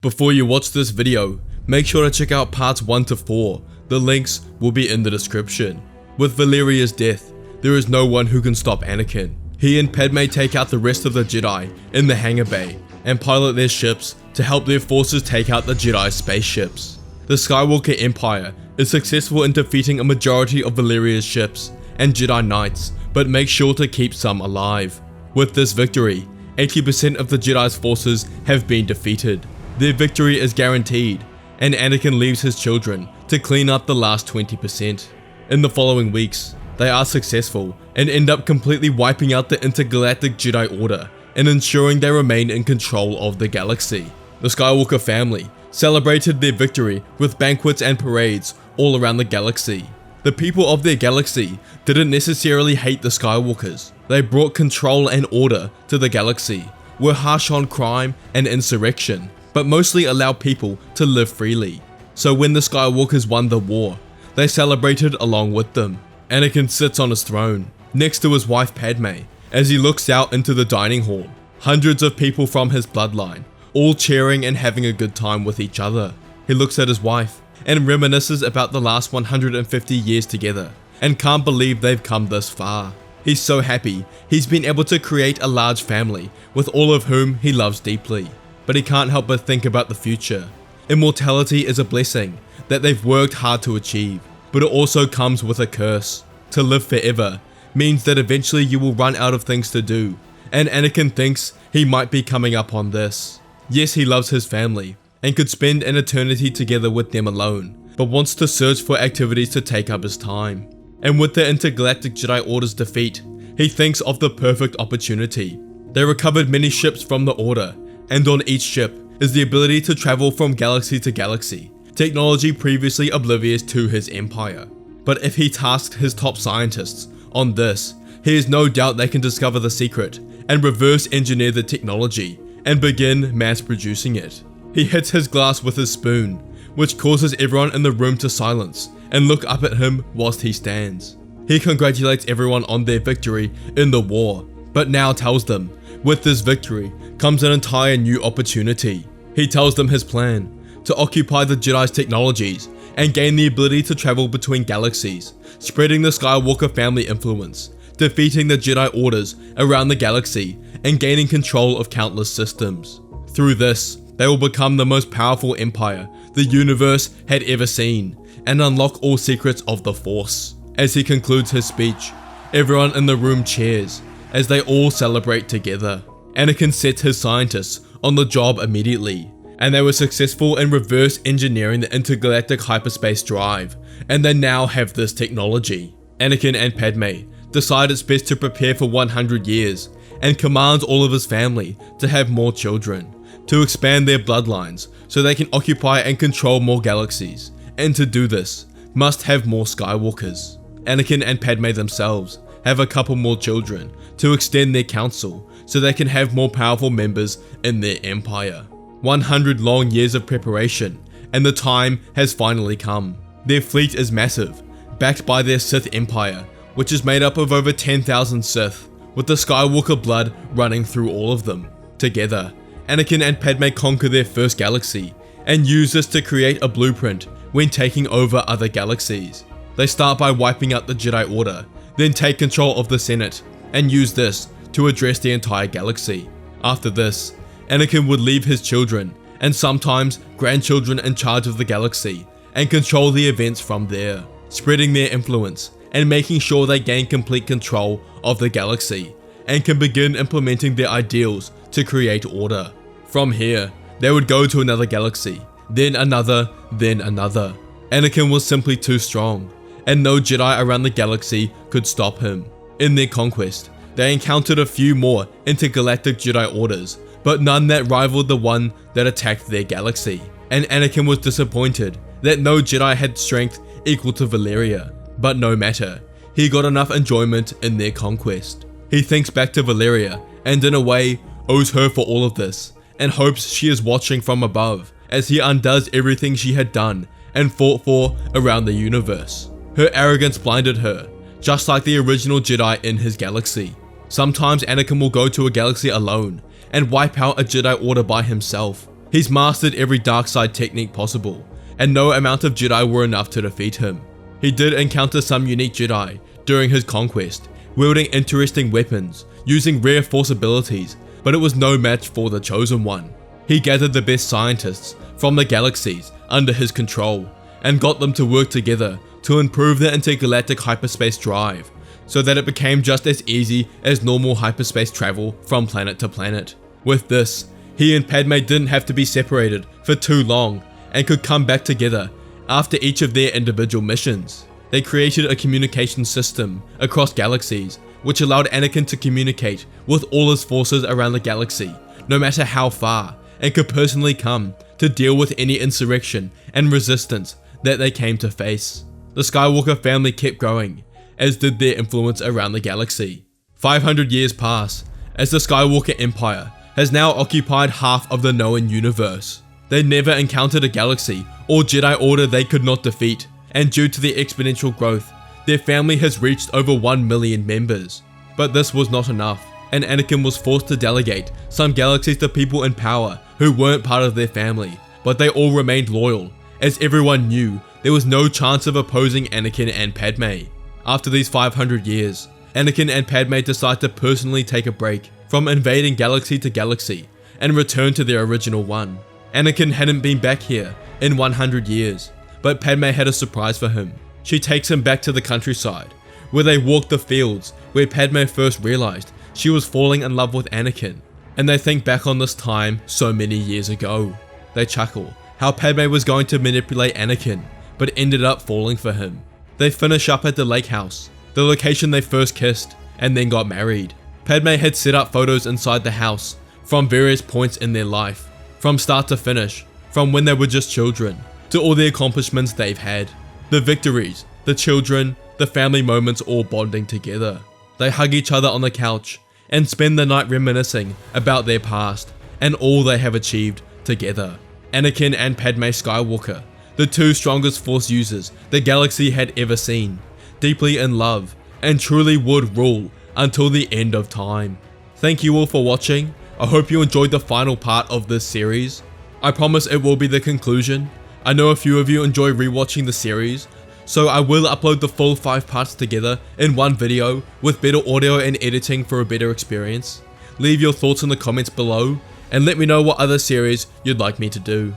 Before you watch this video, make sure to check out parts 1 to 4, the links will be in the description. With Valeria's death, there is no one who can stop Anakin. He and Padme take out the rest of the Jedi in the hangar bay and pilot their ships to help their forces take out the Jedi spaceships. The Skywalker Empire is successful in defeating a majority of Valeria's ships and Jedi Knights, but make sure to keep some alive. With this victory, 80% of the Jedi's forces have been defeated. Their victory is guaranteed, and Anakin leaves his children to clean up the last 20%. In the following weeks, they are successful and end up completely wiping out the intergalactic Jedi Order and ensuring they remain in control of the galaxy. The Skywalker family celebrated their victory with banquets and parades all around the galaxy. The people of their galaxy didn't necessarily hate the Skywalkers. They brought control and order to the galaxy, were harsh on crime and insurrection, but mostly allowed people to live freely. So when the Skywalkers won the war, they celebrated along with them. Anakin sits on his throne, next to his wife Padme, as he looks out into the dining hall. Hundreds of people from his bloodline, all cheering and having a good time with each other. He looks at his wife and reminisces about the last 150 years together, and can't believe they've come this far. He's so happy he's been able to create a large family with all of whom he loves deeply. But he can't help but think about the future. Immortality is a blessing that they've worked hard to achieve, but it also comes with a curse. To live forever means that eventually you will run out of things to do, and Anakin thinks he might be coming up on this. Yes, he loves his family and could spend an eternity together with them alone, but wants to search for activities to take up his time. And with the intergalactic Jedi Order's defeat, he thinks of the perfect opportunity. They recovered many ships from the Order, and on each ship is the ability to travel from galaxy to galaxy, technology previously oblivious to his empire. But if he tasked his top scientists on this, he has no doubt they can discover the secret and reverse engineer the technology and begin mass producing it. He hits his glass with his spoon, which causes everyone in the room to silence and look up at him whilst he stands. He congratulates everyone on their victory in the war, but now tells them, with this victory comes an entire new opportunity. He tells them his plan, to occupy the Jedi's technologies and gain the ability to travel between galaxies, spreading the Skywalker family influence, defeating the Jedi Orders around the galaxy, and gaining control of countless systems. Through this, they will become the most powerful empire the universe had ever seen, and unlock all secrets of the Force. As he concludes his speech, everyone in the room cheers as they all celebrate together. Anakin set his scientists on the job immediately, and they were successful in reverse engineering the intergalactic hyperspace drive, and they now have this technology. Anakin and Padme decide it's best to prepare for 100 years, and commands all of his family to have more children, to expand their bloodlines so they can occupy and control more galaxies, and to do this, must have more Skywalkers. Anakin and Padme themselves have a couple more children to extend their council so they can have more powerful members in their empire. 100 long years of preparation, and the time has finally come. Their fleet is massive, backed by their Sith Empire, which is made up of over 10,000 Sith, with the Skywalker blood running through all of them. Together, Anakin and Padme conquer their first galaxy, and use this to create a blueprint when taking over other galaxies. They start by wiping out the Jedi Order, then take control of the Senate, and use this to address the entire galaxy. After this, Anakin would leave his children, and sometimes grandchildren in charge of the galaxy, and control the events from there, spreading their influence, and making sure they gain complete control of the galaxy, and can begin implementing their ideals to create order. From here, they would go to another galaxy, then another, then another. Anakin was simply too strong, and no Jedi around the galaxy could stop him. In their conquest, they encountered a few more intergalactic Jedi Orders, but none that rivaled the one that attacked their galaxy. And Anakin was disappointed that no Jedi had strength equal to Valeria. But no matter, he got enough enjoyment in their conquest. He thinks back to Valeria, and in a way, owes her for all of this, and hopes she is watching from above, as he undoes everything she had done and fought for around the universe. Her arrogance blinded her, just like the original Jedi in his galaxy. Sometimes Anakin will go to a galaxy alone, and wipe out a Jedi Order by himself, He's mastered every dark side technique possible, and no amount of Jedi were enough to defeat him. He did encounter some unique Jedi during his conquest, wielding interesting weapons, using rare force abilities, but it was no match for the Chosen One. He gathered the best scientists from the galaxies under his control, and got them to work together to improve the intergalactic hyperspace drive, so that it became just as easy as normal hyperspace travel from planet to planet. With this, he and Padme didn't have to be separated for too long, and could come back together after each of their individual missions. They created a communication system across galaxies, which allowed Anakin to communicate with all his forces around the galaxy, no matter how far, and could personally come to deal with any insurrection and resistance that they came to face. The Skywalker family kept growing, as did their influence around the galaxy. 500 years pass, as the Skywalker Empire has now occupied half of the known universe. They never encountered a galaxy or Jedi Order they could not defeat, and due to their exponential growth, their family has reached over 1 million members. But this was not enough, and Anakin was forced to delegate some galaxies to people in power who weren't part of their family, but they all remained loyal, as everyone knew there was no chance of opposing Anakin and Padme. After these 500 years, Anakin and Padme decide to personally take a break from invading galaxy to galaxy and return to their original one. Anakin hadn't been back here in 100 years, but Padme had a surprise for him. She takes him back to the countryside, where they walk the fields where Padme first realized she was falling in love with Anakin, and they think back on this time so many years ago. They chuckle how Padme was going to manipulate Anakin, but ended up falling for him. They finish up at the lake house, the location they first kissed, and then got married. Padme had set up photos inside the house from various points in their life, from start to finish, from when they were just children, to all the accomplishments they've had. The victories, the children, the family moments all bonding together. They hug each other on the couch and spend the night reminiscing about their past and all they have achieved together. Anakin and Padme Skywalker, the two strongest Force users the galaxy had ever seen, deeply in love, and truly would rule until the end of time. Thank you all for watching. I hope you enjoyed the final part of this series. I promise it will be the conclusion. I know a few of you enjoy rewatching the series, so I will upload the full 5 parts together in one video with better audio and editing for a better experience. Leave your thoughts in the comments below and let me know what other series you'd like me to do.